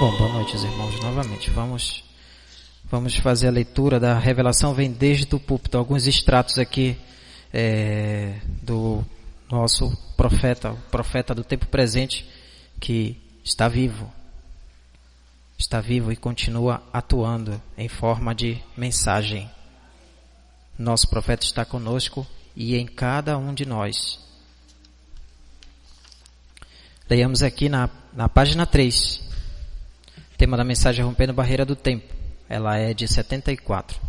Bom, boa noite, irmãos, novamente. Vamos fazer a leitura da revelação, vem desde o púlpito, alguns extratos aqui do nosso profeta, o profeta do tempo presente, que está vivo e continua atuando em forma de mensagem. Nosso profeta está conosco e em cada um de nós. Leiamos aqui na página 3. Tema da mensagem é Rompendo a Barreira do Tempo. Ela é de 74.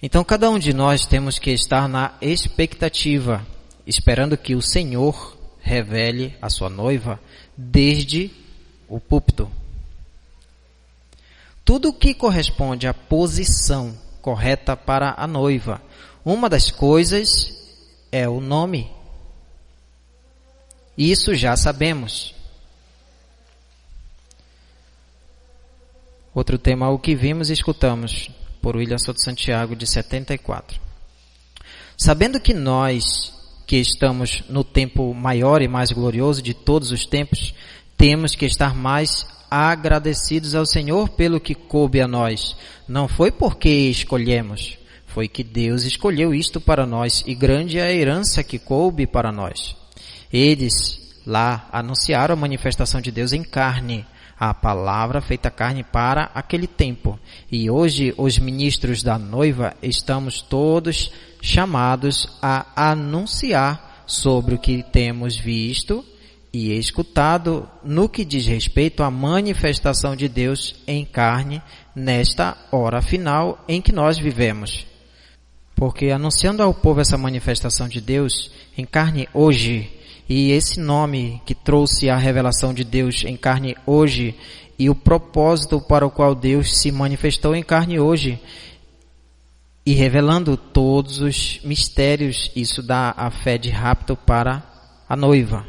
Então, cada um de nós temos que estar na expectativa, esperando que o Senhor revele a sua noiva desde o púlpito. Tudo o que corresponde à posição correta para a noiva. Uma das coisas é o nome. Isso já sabemos. Outro tema, o que vimos e escutamos, por William Souto Santiago, de 74. Sabendo que nós, que estamos no tempo maior e mais glorioso de todos os tempos, temos que estar mais agradecidos ao Senhor pelo que coube a nós. Não foi porque escolhemos, foi que Deus escolheu isto para nós, e grande é a herança que coube para nós. Eles lá anunciaram a manifestação de Deus em carne, a palavra feita carne para aquele tempo. E hoje os ministros da noiva estamos todos chamados a anunciar sobre o que temos visto e escutado no que diz respeito à manifestação de Deus em carne nesta hora final em que nós vivemos. Porque anunciando ao povo essa manifestação de Deus em carne hoje, e esse nome que trouxe a revelação de Deus em carne hoje, e o propósito para o qual Deus se manifestou em carne hoje, e revelando todos os mistérios, isso dá a fé de rapto para a noiva.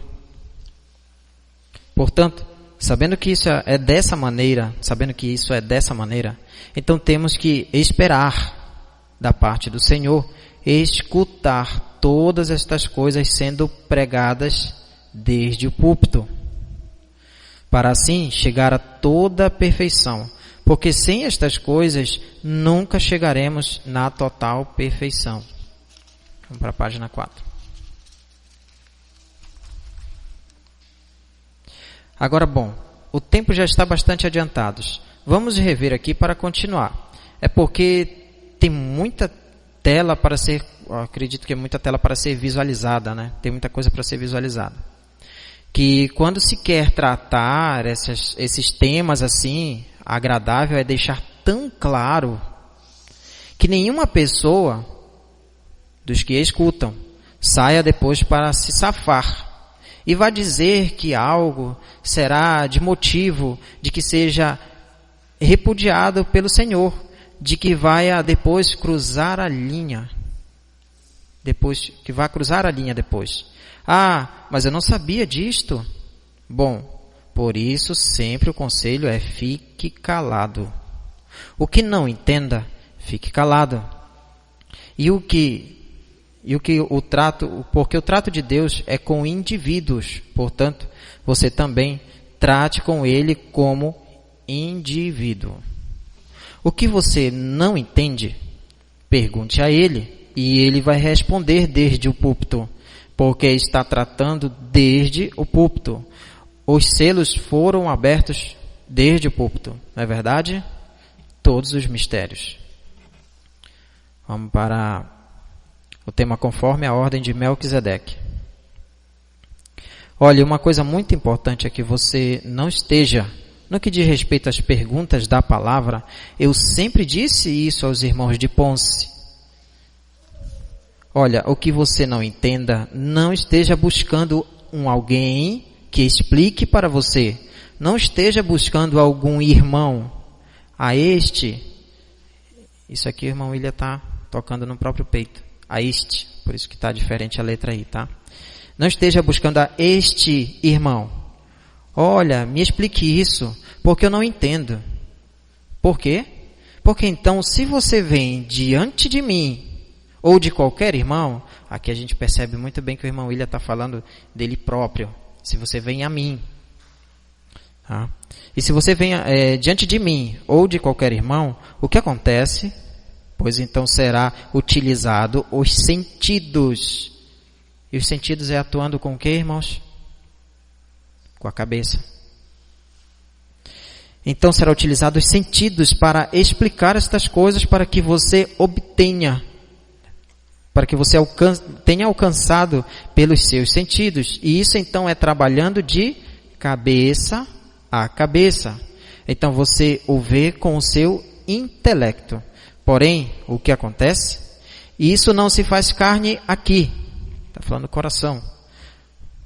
Portanto, sabendo que isso é dessa maneira, então temos que esperar da parte do Senhor, escutar todas estas coisas sendo pregadas desde o púlpito, para assim chegar a toda a perfeição, porque sem estas coisas nunca chegaremos na total perfeição. Vamos para a página 4. Agora, bom, o tempo já está bastante adiantado. Vamos rever aqui para continuar. É porque tem muita tela para ser, acredito que é muita tela para ser visualizada, né? Tem muita coisa para ser visualizada. Que quando se quer tratar esses temas assim, agradável é deixar tão claro que nenhuma pessoa dos que escutam saia depois para se safar e vá dizer que algo será de motivo de que seja repudiado pelo Senhor, de que vai depois cruzar a linha. Depois. Ah, mas eu não sabia disto. Bom, por isso sempre o conselho é fique calado. O que não entenda, fique calado. Porque o trato de Deus é com indivíduos, portanto, você também trate com ele como indivíduo. O que você não entende, pergunte a ele, e ele vai responder desde o púlpito, porque está tratando desde o púlpito. Os selos foram abertos desde o púlpito, não é verdade? Todos os mistérios. Vamos para o tema conforme a ordem de Melquisedeque. Olha, uma coisa muito importante é que você não esteja, no que diz respeito às perguntas da palavra, eu sempre disse isso aos irmãos de Ponce. Olha, o que você não entenda, não esteja buscando alguém que explique para você. Não esteja buscando algum irmão. Isso aqui o irmão William está tocando no próprio peito. Por isso que está diferente a letra aí, tá? Não esteja buscando a este irmão. Olha, me explique isso, porque eu não entendo. Por quê? Porque então, se você vem diante de mim, ou de qualquer irmão, aqui a gente percebe muito bem que o irmão William está falando dele próprio. Se você vem a mim, Tá? E se você vem diante de mim ou de qualquer irmão, o que acontece? Pois então será utilizado os sentidos. E os sentidos é atuando com o que, irmãos? Com a cabeça. Então será utilizado os sentidos para explicar estas coisas para que você obtenha, para que você tenha alcançado pelos seus sentidos. E isso então é trabalhando de cabeça a cabeça. Então você o vê com o seu intelecto. Porém, o que acontece? Isso não se faz carne aqui. Está falando do coração.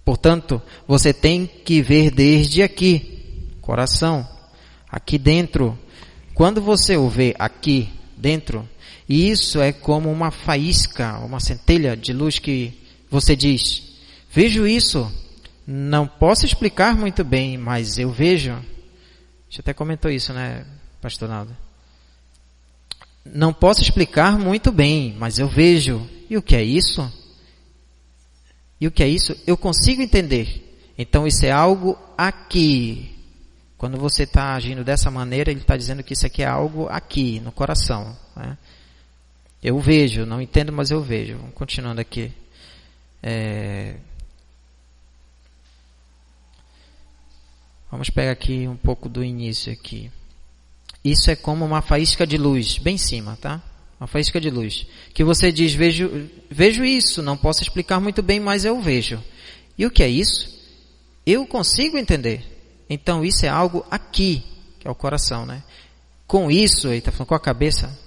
Portanto, você tem que ver desde aqui, coração, aqui dentro. Quando você o vê aqui dentro, isso é como uma faísca, uma centelha de luz que você diz, vejo isso, não posso explicar muito bem, mas eu vejo. A gente até comentou isso, né, pastor Naldo? Não posso explicar muito bem, mas eu vejo. E o que é isso? E o que é isso? Eu consigo entender. Então isso é algo aqui. Quando você está agindo dessa maneira, ele está dizendo que isso aqui é algo aqui, no coração. Né? Eu vejo, não entendo, mas eu vejo. Vamos continuando aqui. Vamos pegar aqui um pouco do início aqui. Isso é como uma faísca de luz, bem em cima, tá? Uma faísca de luz. Que você diz, vejo isso, não posso explicar muito bem, mas eu vejo. E o que é isso? Eu consigo entender. Então isso é algo aqui, que é o coração, né? Com isso, ele está falando com a cabeça,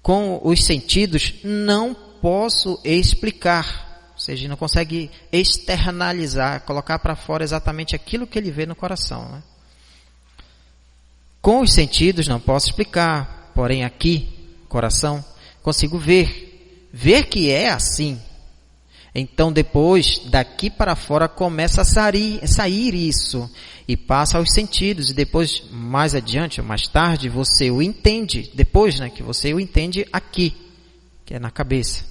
com os sentidos, não posso explicar. Ou seja, não consegue externalizar, colocar para fora exatamente aquilo que ele vê no coração, né? Com os sentidos não posso explicar, porém aqui, coração, consigo ver que é assim. Então depois, daqui para fora, começa a sair isso, e passa aos sentidos, e depois, mais adiante, ou mais tarde, você o entende, depois, né, que você o entende aqui, que é na cabeça.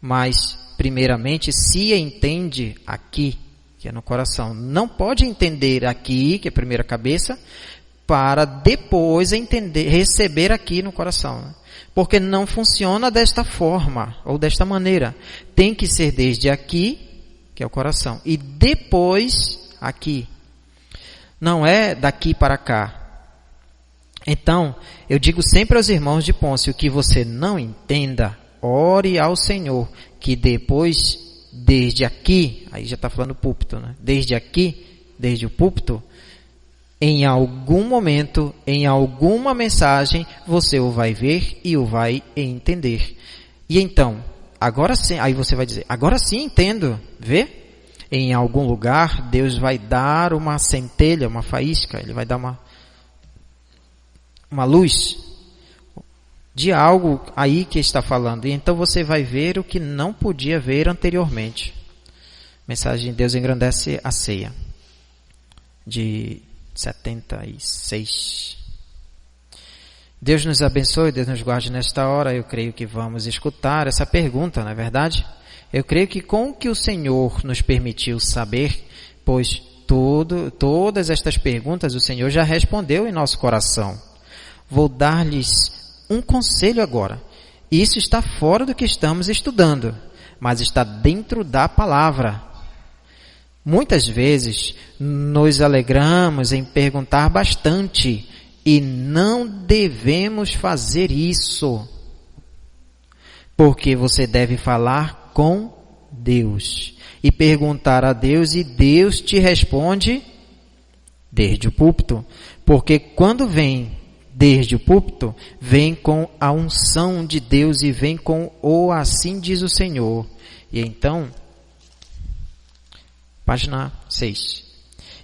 Mas, primeiramente, se entende aqui, que é no coração. Não pode entender aqui, que é a primeira cabeça, para depois entender, receber aqui no coração. Né? Porque não funciona desta forma, ou desta maneira. Tem que ser desde aqui, que é o coração, e depois aqui. Não é daqui para cá. Então, eu digo sempre aos irmãos de Pôncio, que você não entenda, ore ao Senhor, que depois, desde aqui, aí já está falando púlpito, né? Desde aqui, desde o púlpito, em algum momento, em alguma mensagem, você o vai ver e o vai entender. E então, agora sim, aí você vai dizer, agora sim entendo, vê? Em algum lugar, Deus vai dar uma centelha, uma faísca, Ele vai dar uma luz de algo aí que está falando. E então você vai ver o que não podia ver anteriormente. Mensagem de Deus engrandece a ceia. De 76. Deus nos abençoe, Deus nos guarde nesta hora. Eu creio que vamos escutar essa pergunta, não é verdade? Eu creio que com o que o Senhor nos permitiu saber, pois todas estas perguntas o Senhor já respondeu em nosso coração. Vou dar-lhes um conselho agora. Isso está fora do que estamos estudando, mas está dentro da palavra. Muitas vezes nos alegramos em perguntar bastante e não devemos fazer isso, porque você deve falar com Deus e perguntar a Deus, e Deus te responde desde o púlpito, porque quando vem desde o púlpito, vem com a unção de Deus e vem com o assim diz o Senhor. E então, página 6.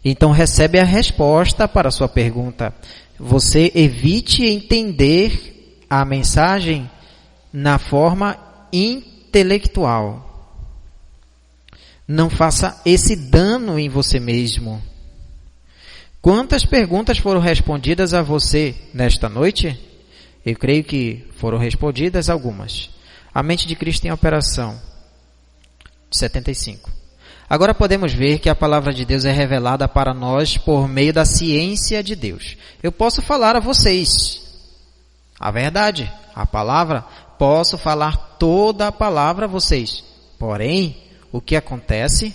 Então recebe a resposta para a sua pergunta. Você evite entender a mensagem na forma intelectual. Não faça esse dano em você mesmo. Quantas perguntas foram respondidas a você nesta noite? Eu creio que foram respondidas algumas. A mente de Cristo em operação, de 75. Agora podemos ver que a palavra de Deus é revelada para nós por meio da ciência de Deus. Eu posso falar a vocês a verdade, a palavra, posso falar toda a palavra a vocês. Porém, o que acontece?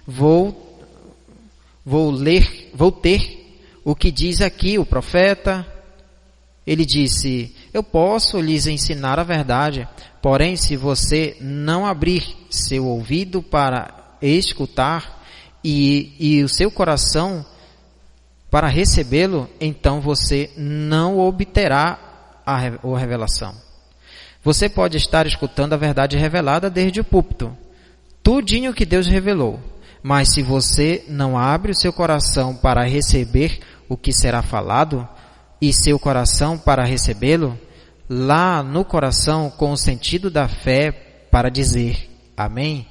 Vou ter o que diz aqui o profeta. Ele disse: eu posso lhes ensinar a verdade, porém se você não abrir seu ouvido para escutar e o seu coração para recebê-lo, então você não obterá a revelação. Você pode estar escutando a verdade revelada desde o púlpito, tudinho que Deus revelou, mas se você não abre o seu coração para receber o que será falado, e seu coração para recebê-lo, lá no coração com o sentido da fé para dizer amém,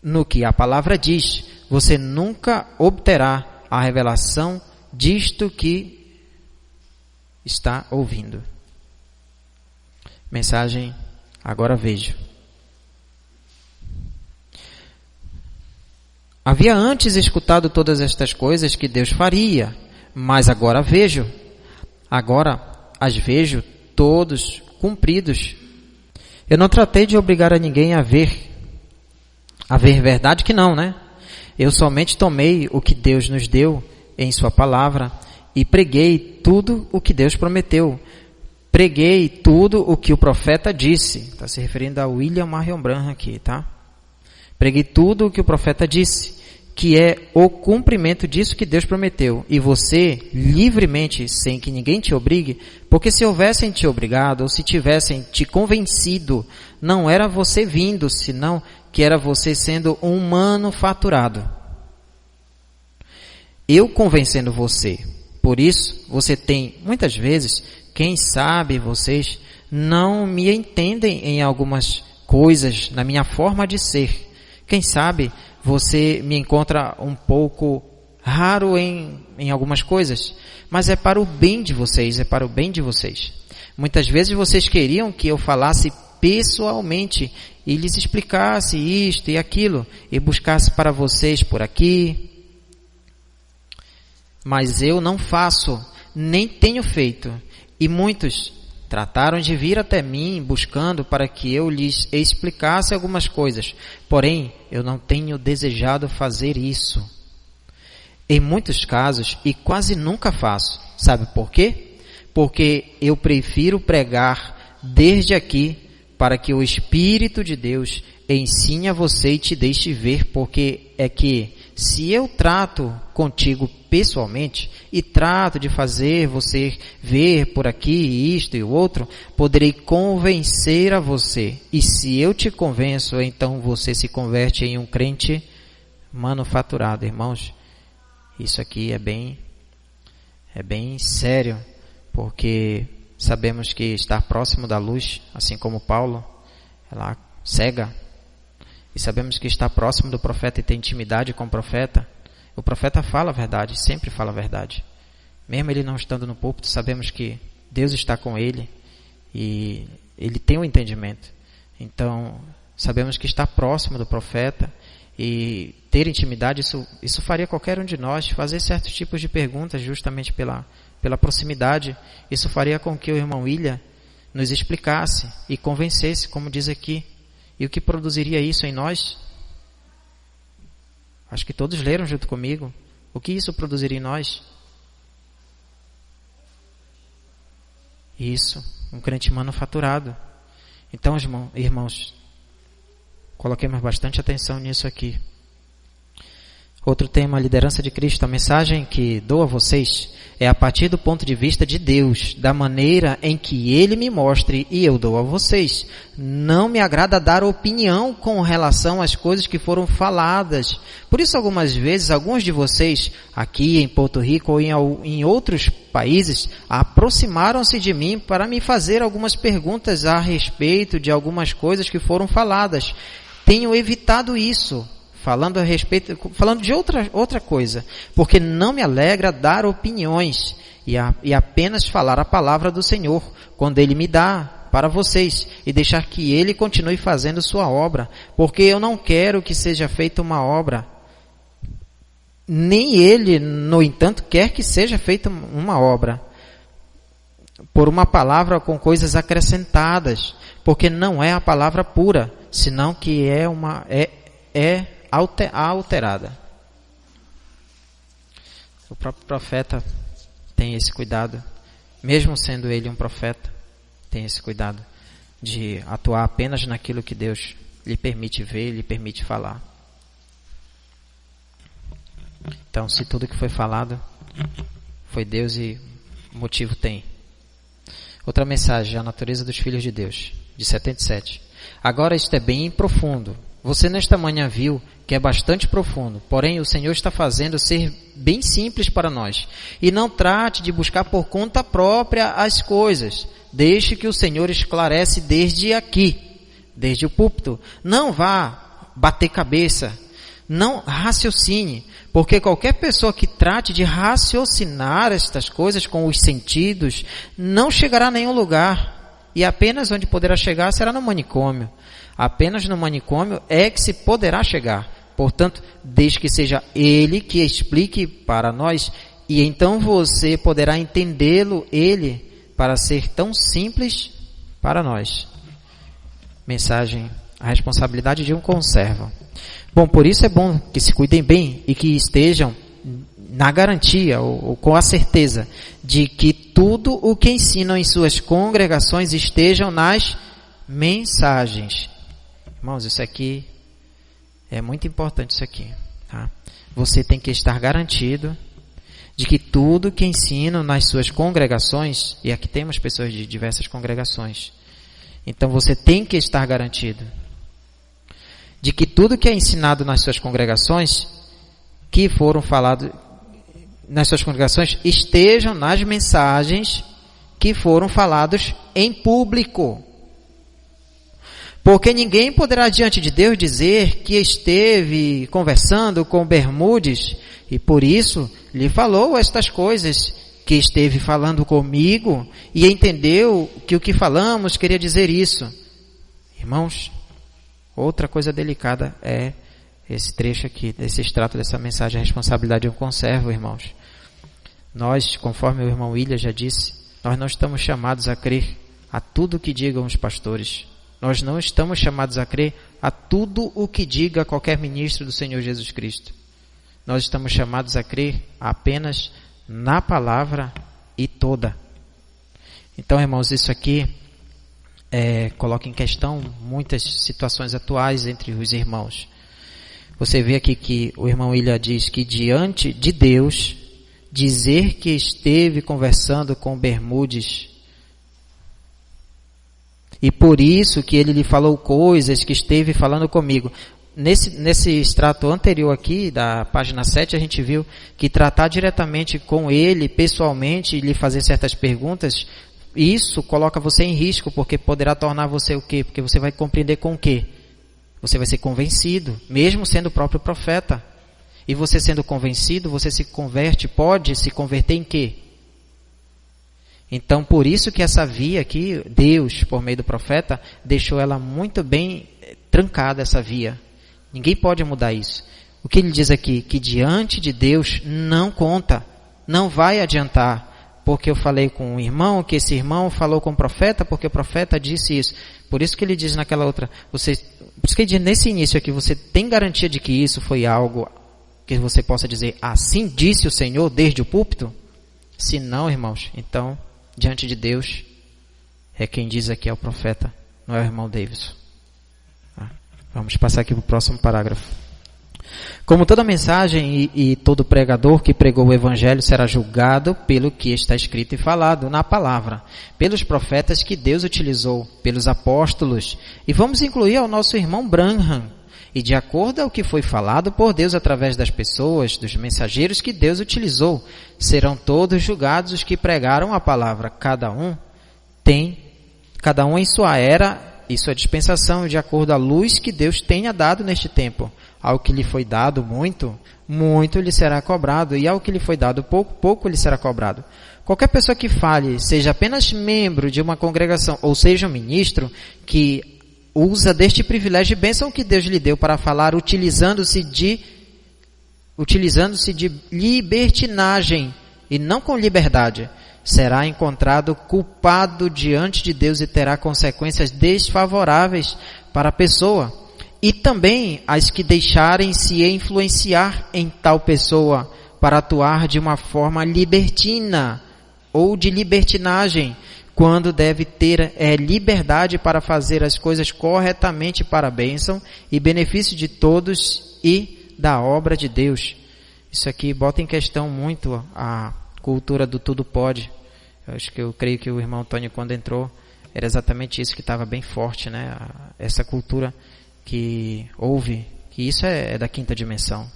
no que a palavra diz, você nunca obterá a revelação disto que está ouvindo. Mensagem Agora Vejo. Havia antes escutado todas estas coisas que Deus faria, mas agora vejo. Agora as vejo todos cumpridos. Eu não tratei de obrigar a ninguém a ver verdade que não, né? Eu somente tomei o que Deus nos deu em sua palavra e preguei tudo o que Deus prometeu. Preguei tudo o que o profeta disse. Está se referindo a William Marion Branham aqui, tá? Preguei tudo o que o profeta disse, que é o cumprimento disso que Deus prometeu. E você, livremente, sem que ninguém te obrigue, porque se houvessem te obrigado, ou se tivessem te convencido, não era você vindo, senão que era você sendo um manufaturado. Eu convencendo você. Por isso, você tem, muitas vezes, quem sabe vocês não me entendem em algumas coisas, na minha forma de ser. Quem sabe você me encontra um pouco raro em algumas coisas, mas é para o bem de vocês, é para o bem de vocês. Muitas vezes vocês queriam que eu falasse pessoalmente e lhes explicasse isto e aquilo, e buscasse para vocês por aqui. Mas eu não faço, nem tenho feito, e muitos trataram de vir até mim buscando para que eu lhes explicasse algumas coisas. Porém, eu não tenho desejado fazer isso. Em muitos casos, e quase nunca faço. Sabe por quê? Porque eu prefiro pregar desde aqui para que o Espírito de Deus ensine a você e te deixe ver, porque é que se eu trato contigo pessoalmente e trato de fazer você ver por aqui isto e o outro, poderei convencer a você. E se eu te convenço, então você se converte em um crente manufaturado. Irmãos, isso aqui é bem sério, porque sabemos que estar próximo da luz, assim como Paulo, ela cega. E sabemos que estar próximo do profeta e ter intimidade com o profeta fala a verdade, sempre fala a verdade. Mesmo ele não estando no púlpito, sabemos que Deus está com ele e ele tem o entendimento. Então, sabemos que estar próximo do profeta e ter intimidade, isso faria qualquer um de nós fazer certos tipos de perguntas justamente pela proximidade. Isso faria com que o irmão William nos explicasse e convencesse, como diz aqui. E o que produziria isso em nós? Acho que todos leram junto comigo. O que isso produziria em nós? Isso, um crente manufaturado. Então, irmãos, coloquemos bastante atenção nisso aqui. Outro tema, a liderança de Cristo. A mensagem que dou a vocês é a partir do ponto de vista de Deus, da maneira em que Ele me mostre e eu dou a vocês. Não me agrada dar opinião com relação às coisas que foram faladas. Por isso, algumas vezes, alguns de vocês, aqui em Porto Rico ou em outros países, aproximaram-se de mim para me fazer algumas perguntas a respeito de algumas coisas que foram faladas. Tenho evitado isso. Falando de outra coisa, porque não me alegra dar opiniões e apenas falar a palavra do Senhor, quando Ele me dá para vocês e deixar que Ele continue fazendo sua obra, porque eu não quero que seja feita uma obra, nem Ele, no entanto, quer que seja feita uma obra por uma palavra com coisas acrescentadas, porque não é a palavra pura, senão que é alterada. O próprio profeta tem esse cuidado, mesmo sendo ele um profeta, tem esse cuidado de atuar apenas naquilo que Deus lhe permite ver, lhe permite falar. Então, se tudo que foi falado foi Deus e motivo tem. Outra mensagem, a natureza dos filhos de Deus, de 77. Agora isto é bem profundo. Você nesta manhã viu que é bastante profundo, porém o Senhor está fazendo ser bem simples para nós. E não trate de buscar por conta própria as coisas. Deixe que o Senhor esclarece desde aqui, desde o púlpito. Não vá bater cabeça, não raciocine, porque qualquer pessoa que trate de raciocinar estas coisas com os sentidos não chegará a nenhum lugar. E apenas onde poderá chegar será no manicômio. Apenas no manicômio é que se poderá chegar. Portanto, deixe que seja Ele que explique para nós, e então você poderá entendê-lo, Ele, para ser tão simples para nós. Mensagem, a responsabilidade de um conservo. Bom, por isso é bom que se cuidem bem e que estejam na garantia ou com a certeza de que tudo o que ensinam em suas congregações estejam nas mensagens. Irmãos, isso aqui é muito importante, isso aqui, tá? Você tem que estar garantido de que tudo que ensinam nas suas congregações, e aqui temos pessoas de diversas congregações, então você tem que estar garantido de que tudo que é ensinado nas suas congregações, que foram falados nas suas congregações, estejam nas mensagens que foram falados em público. Porque ninguém poderá diante de Deus dizer que esteve conversando com Bermudes e por isso lhe falou estas coisas, que esteve falando comigo e entendeu que o que falamos queria dizer isso. Irmãos, outra coisa delicada é esse trecho aqui, desse extrato dessa mensagem, a responsabilidade de um conservo, irmãos. Nós, conforme o irmão William já disse, nós não estamos chamados a crer a tudo o que digam os pastores. Nós não estamos chamados a crer a tudo o que diga qualquer ministro do Senhor Jesus Cristo. Nós estamos chamados a crer apenas na palavra e toda. Então, irmãos, isso aqui coloca em questão muitas situações atuais entre os irmãos. Você vê aqui que o irmão William diz que diante de Deus, dizer que esteve conversando com Bermudes e por isso que ele lhe falou coisas que esteve falando comigo. Nesse extrato anterior aqui, da página 7, a gente viu que tratar diretamente com ele, pessoalmente, e lhe fazer certas perguntas, isso coloca você em risco, porque poderá tornar você o quê? Porque você vai compreender com o quê? Você vai ser convencido, mesmo sendo o próprio profeta. E você sendo convencido, você se converte, pode se converter em quê? Então, por isso que essa via aqui, Deus, por meio do profeta, deixou ela muito bem trancada, essa via. Ninguém pode mudar isso. O que ele diz aqui? Que diante de Deus não conta, não vai adiantar, porque eu falei com um irmão, que esse irmão falou com o profeta, porque o profeta disse isso. Por isso que ele diz naquela outra, por isso que ele diz nesse início aqui, você tem garantia de que isso foi algo que você possa dizer, assim disse o Senhor desde o púlpito? Se não, irmãos, então, diante de Deus, é quem diz aqui é o profeta, não é o irmão Davidson. Vamos passar aqui para o próximo parágrafo. Como toda mensagem e todo pregador que pregou o evangelho será julgado pelo que está escrito e falado na palavra, pelos profetas que Deus utilizou, pelos apóstolos, e vamos incluir ao nosso irmão Branham, e de acordo ao que foi falado por Deus através das pessoas, dos mensageiros que Deus utilizou, serão todos julgados os que pregaram a palavra, cada um em sua era e sua dispensação, de acordo à luz que Deus tenha dado neste tempo. Ao que lhe foi dado muito, muito lhe será cobrado, e ao que lhe foi dado pouco, pouco lhe será cobrado. Qualquer pessoa que fale, seja apenas membro de uma congregação ou seja um ministro, que usa deste privilégio e bênção que Deus lhe deu para falar, utilizando-se de libertinagem e não com liberdade, será encontrado culpado diante de Deus e terá consequências desfavoráveis para a pessoa. E também as que deixarem se influenciar em tal pessoa para atuar de uma forma libertina ou de libertinagem, quando deve ter liberdade para fazer as coisas corretamente para a bênção e benefício de todos e da obra de Deus. Isso aqui bota em questão muito a cultura do tudo pode. Eu creio que o irmão Antônio, quando entrou, era exatamente isso que estava bem forte, né? Essa cultura que houve, que isso é da quinta dimensão,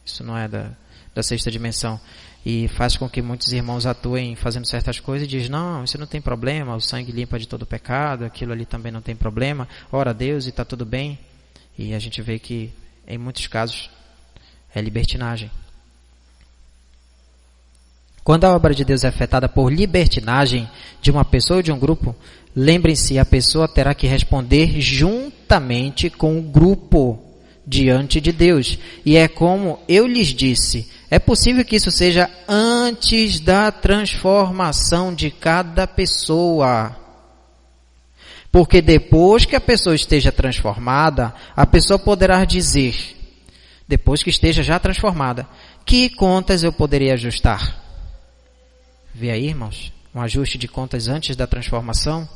isso não é da sexta dimensão, e faz com que muitos irmãos atuem fazendo certas coisas e dizem, não, isso não tem problema, o sangue limpa de todo pecado, aquilo ali também não tem problema, ora a Deus e está tudo bem. E a gente vê que em muitos casos é libertinagem. Quando a obra de Deus é afetada por libertinagem de uma pessoa ou de um grupo, lembrem-se, a pessoa terá que responder juntamente com o grupo diante de Deus. E é como eu lhes disse, é possível que isso seja antes da transformação de cada pessoa. Porque depois que a pessoa esteja transformada, a pessoa poderá dizer, depois que esteja já transformada, que contas eu poderia ajustar? Vê aí, irmãos, um ajuste de contas antes da transformação.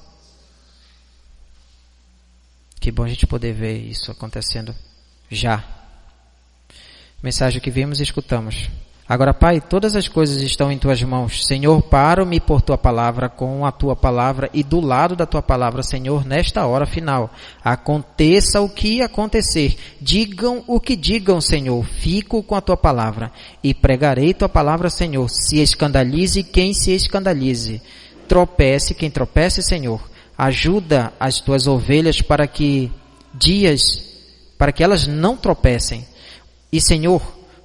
Que bom a gente poder ver isso acontecendo já. Mensagem que vimos e escutamos. Agora, Pai, todas as coisas estão em Tuas mãos. Senhor, paro-me por Tua palavra, com a Tua palavra e do lado da Tua palavra, Senhor, nesta hora final. Aconteça o que acontecer. Digam o que digam, Senhor. Fico com a Tua palavra e pregarei Tua palavra, Senhor. Se escandalize quem se escandalize. Tropece quem tropece, Senhor. Ajuda as Tuas ovelhas para que elas não tropecem. E, Senhor,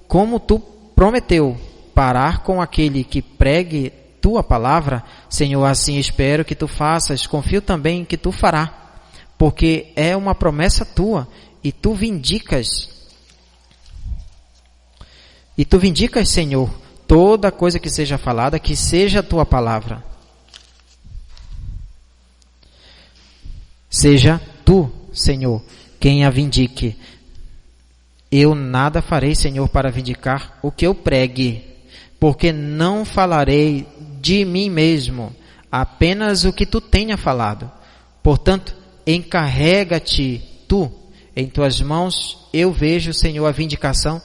como Tu prometeu parar com aquele que pregue Tua palavra, Senhor, assim espero que Tu faças, confio também que Tu fará, porque é uma promessa Tua, e Tu vindicas, Senhor, toda coisa que seja falada, que seja a Tua palavra. Seja Tu, Senhor, quem a vindique. Eu nada farei, Senhor, para vindicar o que eu pregue, porque não falarei de mim mesmo, apenas o que Tu tenha falado. Portanto, encarrega-te Tu, em Tuas mãos eu vejo, Senhor, a vindicação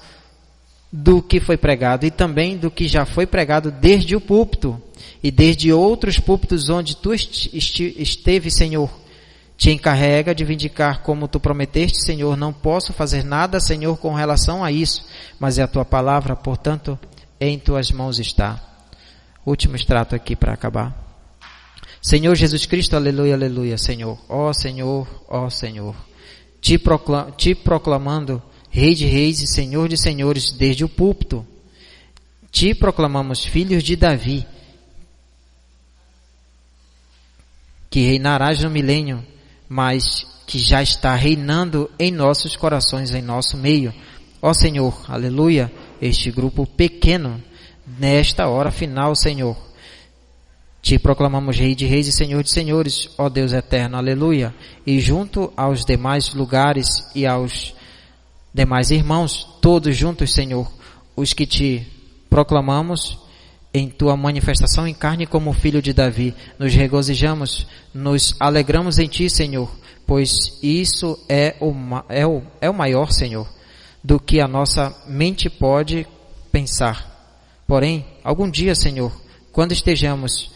do que foi pregado e também do que já foi pregado desde o púlpito e desde outros púlpitos onde Tu esteve, Senhor. Te encarrega de vindicar como Tu prometeste, Senhor. Não posso fazer nada, Senhor, com relação a isso, mas é a Tua palavra, portanto, em Tuas mãos está. Último extrato aqui para acabar. Senhor Jesus Cristo, aleluia, aleluia, Senhor. Ó Senhor, te proclamando Rei de reis e Senhor de senhores desde o púlpito. Te proclamamos filhos de Davi, que reinarás no milênio, mas que já está reinando em nossos corações, em nosso meio. Ó Senhor, aleluia, este grupo pequeno, nesta hora final, Senhor, te proclamamos Rei de reis e Senhor de senhores, ó Deus eterno, aleluia, e junto aos demais lugares e aos demais irmãos, todos juntos, Senhor, os que te proclamamos, em Tua manifestação em carne como filho de Davi, nos regozijamos, nos alegramos em Ti, Senhor, pois isso é o maior, Senhor, do que a nossa mente pode pensar. Porém, algum dia, Senhor, quando estejamos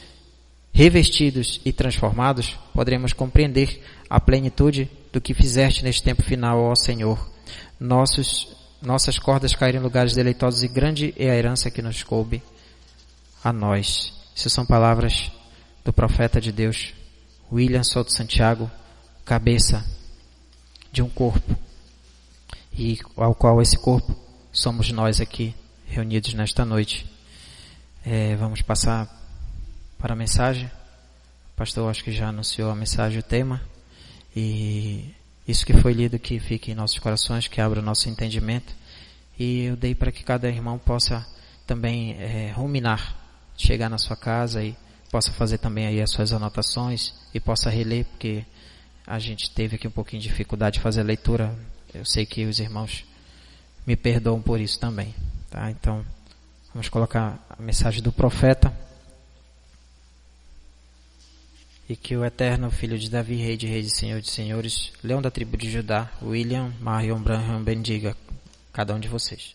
revestidos e transformados, poderemos compreender a plenitude do que fizeste neste tempo final, ó Senhor. Nossas cordas caíram em lugares deleitosos e grande é a herança que nos coube a nós. Essas são palavras do profeta de Deus, William Souto Santiago, cabeça de um corpo, e ao qual esse corpo somos nós aqui reunidos nesta noite. Vamos passar para a mensagem. O pastor acho que já anunciou a mensagem, o tema. E isso que foi lido que fique em nossos corações, que abra o nosso entendimento. E eu dei para que cada irmão possa também ruminar, chegar na sua casa e possa fazer também aí as suas anotações e possa reler, porque a gente teve aqui um pouquinho de dificuldade de fazer a leitura. Eu sei que os irmãos me perdoam por isso também, tá? Então, vamos colocar a mensagem do profeta. E que o eterno filho de Davi, rei de reis e senhor de senhores, leão da tribo de Judá, William Marion Branham, bendiga cada um de vocês.